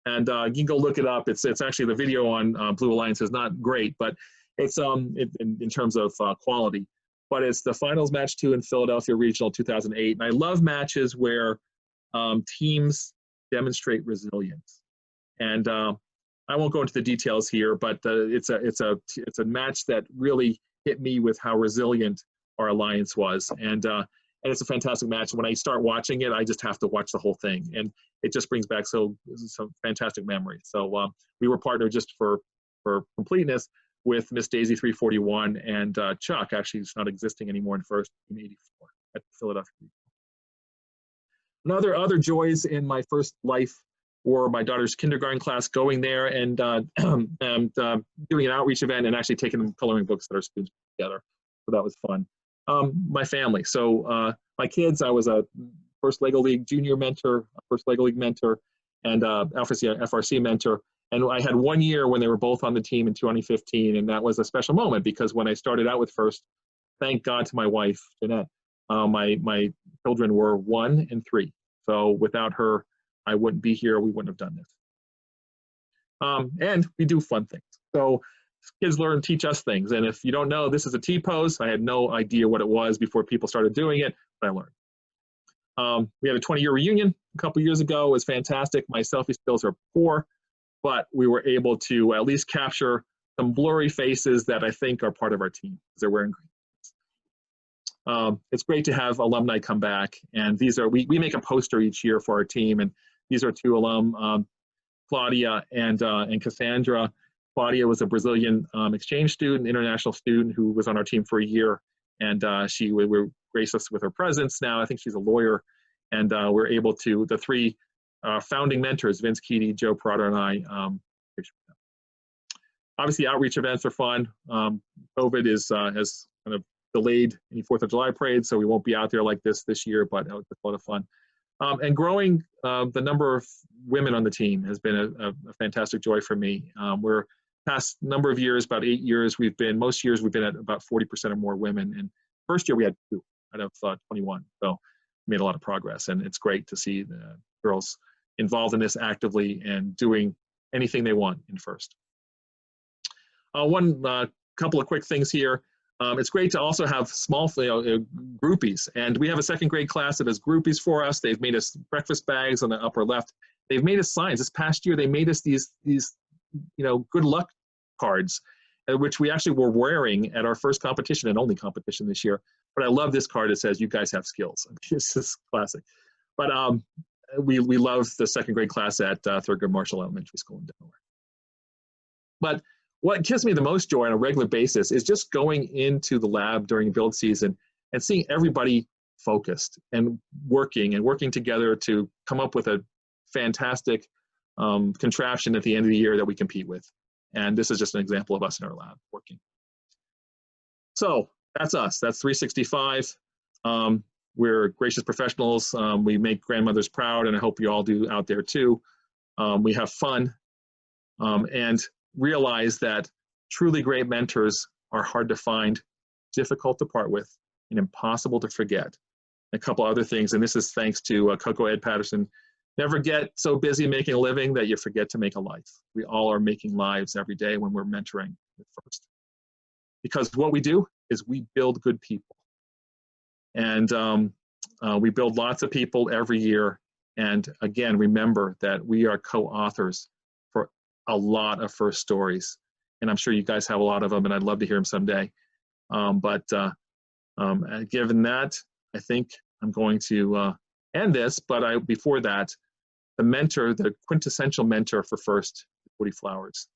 And you can go look it up. It's actually, the video on Blue Alliance is not great, but it's in terms of quality. but it's the finals match 2 in Philadelphia Regional 2008. And I love matches where teams demonstrate resilience. And I won't go into the details here, but it's a match that really hit me with how resilient our alliance was. And it's a fantastic match. When I start watching it, I just have to watch the whole thing. And it just brings back some fantastic memories. So we were partnered, just for completeness, with Miss Daisy 341 and Chuck. Actually, it's not existing anymore in first in '84 at Philadelphia. Other joys in my first life were my daughter's kindergarten class, going there and doing an outreach event and actually taking them coloring books that our students put together. So that was fun. My family. So my kids, I was a first Lego League junior mentor, first Lego League mentor, and FRC mentor. And I had 1 year when they were both on the team in 2015, and that was a special moment because when I started out with First, thank God to my wife, Jeanette, my children were 1 and 3. So without her, I wouldn't be here. We wouldn't have done this. And we do fun things. So kids learn, teach us things. And if you don't know, this is a T-pose. I had no idea what it was before people started doing it, but I learned. We had a 20-year reunion a couple years ago. It was fantastic. My selfie skills are poor, but we were able to at least capture some blurry faces that I think are part of our team because they're wearing green. It's great to have alumni come back, and these are, we make a poster each year for our team, and these are 2 alum, Claudia and Cassandra. Claudia was a Brazilian exchange student, international student who was on our team for a year, and she would grace us with her presence. Now I think she's a lawyer, and we're able to, the 3 founding mentors, Vince Keaty, Joe Prater, and I. Obviously, outreach events are fun. COVID has kind of delayed any 4th of July parade, so we won't be out there like this year, but it was a lot of fun. And growing the number of women on the team has been a fantastic joy for me. We're past number of years, about 8 years, most years we've been at about 40% or more women. And first year we had 2 out of 21. So we made a lot of progress, and it's great to see the girls involved in this actively and doing anything they want in First. One couple of quick things here. It's great to also have small groupies, and we have a 2nd grade class that has groupies for us. They've made us breakfast bags on the upper left. They've made us signs. This past year, they made us these good luck cards, which we actually were wearing at our first competition and only competition this year. But I love this card. It says, "You guys have skills." This is classic. But we love the 2nd grade class at Thurgood Marshall Elementary School in Delaware. But what gives me the most joy on a regular basis is just going into the lab during build season and seeing everybody focused and working together to come up with a fantastic contraption at the end of the year that we compete with. And this is just an example of us in our lab working. So that's us. That's 365. We're gracious professionals. We make grandmothers proud, and I hope you all do out there too. We have fun and realize that truly great mentors are hard to find, difficult to part with, and impossible to forget. A couple other things, and this is thanks to Coco Ed Patterson. Never get so busy making a living that you forget to make a life. We all are making lives every day when we're mentoring at First. Because what we do is we build good people. And we build lots of people every year. And again, remember that we are co-authors for a lot of First stories. And I'm sure you guys have a lot of them, and I'd love to hear them someday. Given that, I think I'm going to end this, but before that, the mentor, the quintessential mentor for First, Woody Flowers.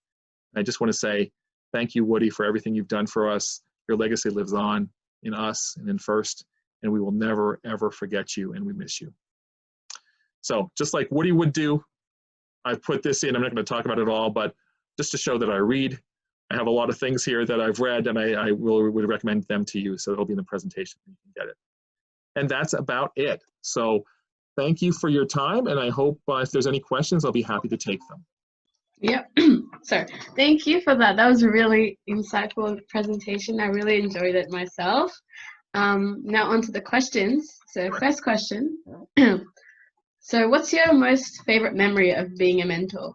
I just want to say thank you, Woody, for everything you've done for us. Your legacy lives on in us and in First, and we will never, ever forget you, and we miss you. So just like Woody would do, I've put this in. I'm not going to talk about it all, but just to show that I read. I have a lot of things here that I've read, and I would recommend them to you, so it'll be in the presentation. You can get it. And that's about it. So thank you for your time, and I hope if there's any questions, I'll be happy to take them. Yep. So thank you for that. That was a really insightful presentation. I really enjoyed it myself. Now on to the questions. So first question. So what's your most favorite memory of being a mentor?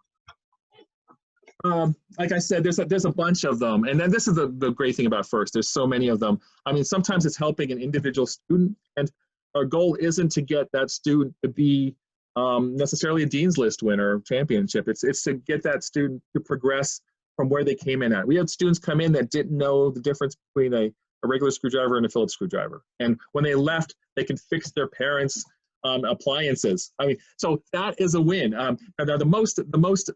Like I said, there's a bunch of them, and then this is the great thing about FIRST. There's so many of them. I mean, sometimes it's helping an individual student, and our goal isn't to get that student to be necessarily a Dean's List winner championship. It's to get that student to progress from where they came in at. We had students come in that didn't know the difference between a regular screwdriver and a Phillips screwdriver, and when they left, they can fix their parents' appliances. I mean, so that is a win. Now the most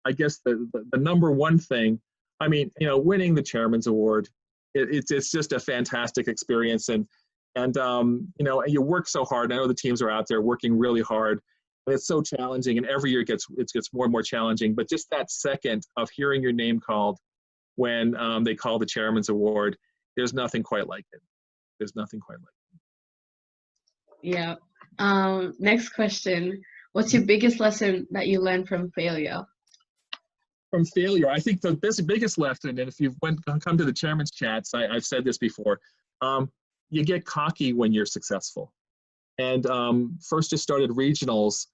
I guess the number one thing, I mean, you know, winning the Chairman's Award, it's just a fantastic experience, and you know, you work so hard. I know the teams are out there working really hard, and it's so challenging, and every year it gets more and more challenging. But just that second of hearing your name called when they call the Chairman's Award, there's nothing quite like it. There's nothing quite like it. Yeah. Next question. What's your biggest lesson that you learned from failure? From failure, I think the biggest lesson, and if you've come to the chairman's chats, I've said this before, you get cocky when you're successful. And FIRST just started regionals,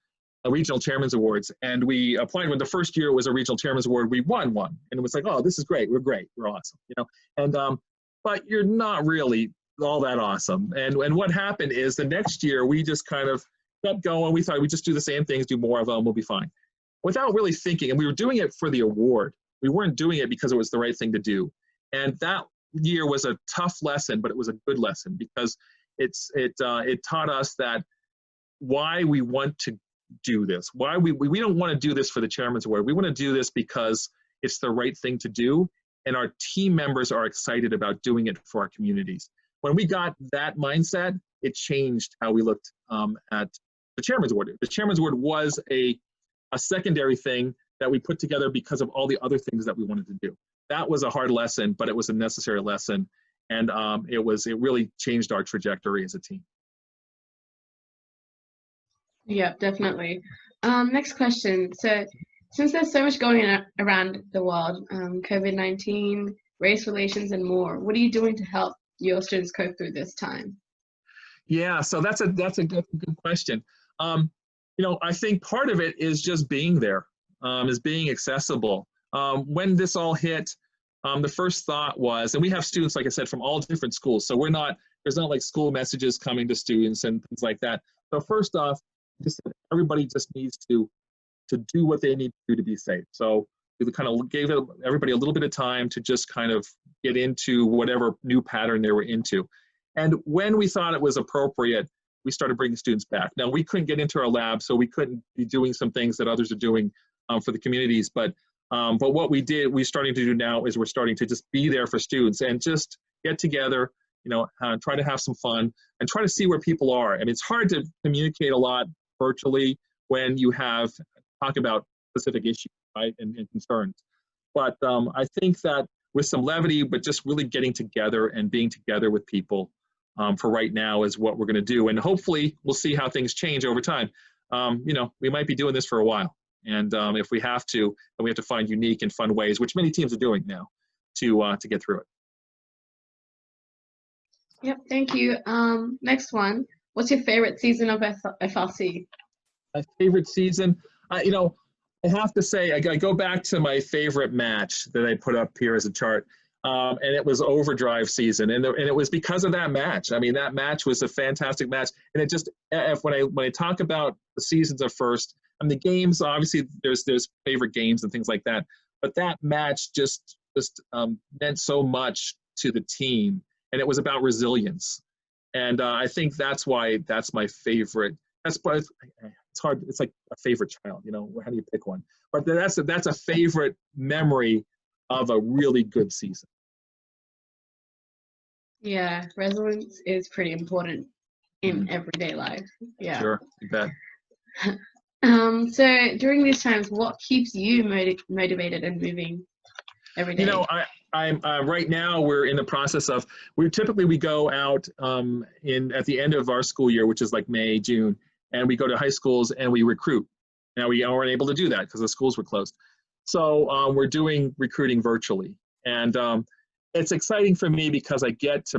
regional chairman's awards, and we applied when the first year it was a regional chairman's award. We won one, and it was like, oh, this is great, we're awesome, you know. And but you're not really all that awesome. And what happened is the next year we just kind of kept going. We thought we'd just do the same things, do more of them, we'll be fine, without really thinking. And we were doing it for the award. We weren't doing it because it was the right thing to do. And that year was a tough lesson, but it was a good lesson because it taught us that why we want to do this, why we don't want to do this for the Chairman's Award. We want to do this because it's the right thing to do, and our team members are excited about doing it for our communities. When we got that mindset, it changed how we looked at the Chairman's Award. The Chairman's Award was a secondary thing that we put together because of all the other things that we wanted to do. That was a hard lesson, but it was a necessary lesson, and it really changed our trajectory as a team. Yeah, definitely. Next question. So, since there's so much going on around the world, COVID-19, race relations, and more, what are you doing to help your students cope through this time? Yeah, so that's a good question. You know, I think part of it is just being there, is being accessible. When this all hit, the first thought was, and we have students, like I said, from all different schools, so there's not like school messages coming to students and things like that. So first off, just everybody just needs to do what they need to do to be safe. So we kind of gave everybody a little bit of time to just kind of get into whatever new pattern they were into. And when we thought it was appropriate, we started bringing students back. Now, we couldn't get into our lab, so we couldn't be doing some things that others are doing for the communities. But what we're starting to do now is we're starting to just be there for students and just get together, you know, try to have some fun and try to see where people are. And it's hard to communicate a lot virtually when you talk about specific issues, right, and concerns. But I think that with some levity, but just really getting together and being together with people for right now is what we're going to do. And hopefully we'll see how things change over time. You know, we might be doing this for a while. And if we have to, then we have to find unique and fun ways, which many teams are doing now, to get through it. Yep, thank you. Next one. What's your favorite season of FRC? My favorite season, you know, I have to say, I go back to my favorite match that I put up here as a chart, and it was Overdrive season, and it was because of that match. I mean, that match was a fantastic match, and it just, when I talk about the seasons of FIRST, I mean, the games, obviously there's favorite games and things like that, but that match just meant so much to the team, and it was about resilience, and I think that's why that's my favorite. It's hard. It's like a favorite child, you know. How do you pick one? But that's a favorite memory of a really good season. Yeah, resilience is pretty important in everyday life. Yeah. Sure, you bet. So during these times, what keeps you motivated and moving every day? You know, I'm right now we're in the process of we go out at the end of our school year, which is like May, June. And we go to high schools and we recruit. Now we weren't able to do that because the schools were closed. So we're doing recruiting virtually. And it's exciting for me because I get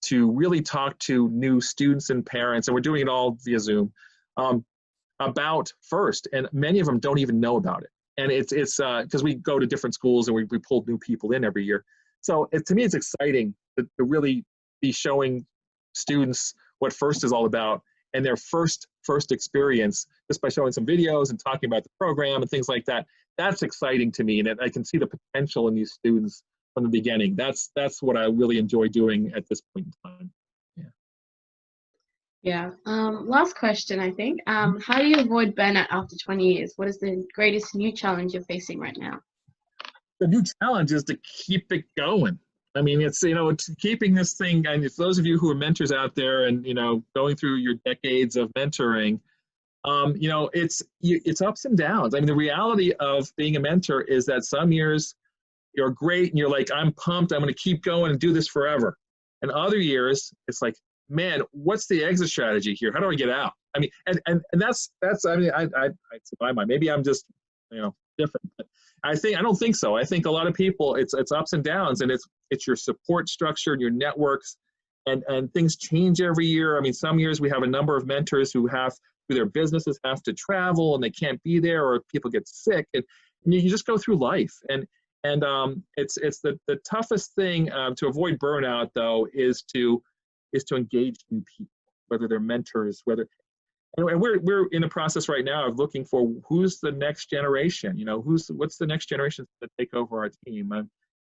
to really talk to new students and parents, and we're doing it all via Zoom, about FIRST. And many of them don't even know about it. it's because we go to different schools and we pull new people in every year. So to me, it's exciting to really be showing students what FIRST is all about and their first experience just by showing some videos and talking about the program and things like that. That's exciting to me, and I can see the potential in these students from the beginning. That's what I really enjoy doing at this point in time. Yeah. Last question, I think. How do you avoid burnout after 20 years? What is the greatest new challenge you're facing right now? The new challenge is to keep it going. I mean, it's, it's keeping this thing, and for those of you who are mentors out there and, going through your decades of mentoring, it's ups and downs. I mean, the reality of being a mentor is that some years you're great and you're like, I'm pumped, I'm going to keep going and do this forever. And other years, it's like, man, what's the exit strategy here? How do I get out? I mean, and that's, I mean, I my mind. Maybe I'm just, different. But I don't think so. I think a lot of people, it's ups and downs, and it's your support structure and your networks, and things change every year. I mean, some years we have a number of mentors who their businesses have to travel and they can't be there, or people get sick, and you just go through life. And it's the toughest thing to avoid burnout, though, is to engage new people, whether they're mentors, and we're in a process right now of looking for who's the next generation. What's the next generation to take over our team.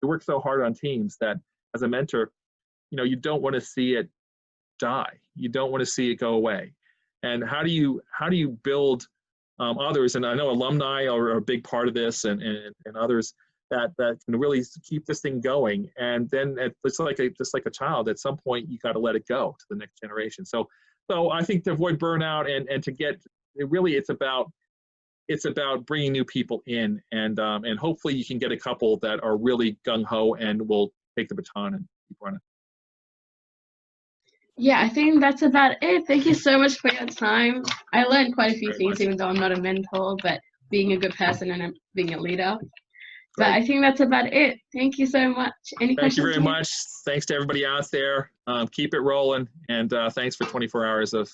We work so hard on teams that as a mentor, you don't want to see it die. You don't want to see it go away. And how do you build others? And I know alumni are a big part of this, and others that can really keep this thing going. And then it's just like a child. At some point, you got to let it go to the next generation. So I think to avoid burnout and to get it's about bringing new people in, and hopefully you can get a couple that are really gung ho and will take the baton and keep running. Yeah, I think that's about it. Thank you so much for your time. I learned quite a few things, even though I'm not a mentor, but being a good person and being a leader. But I think that's about it. Thank you so much. Any questions? Thank you very much. Thanks to everybody out there. Keep it rolling, and thanks for 24 hours of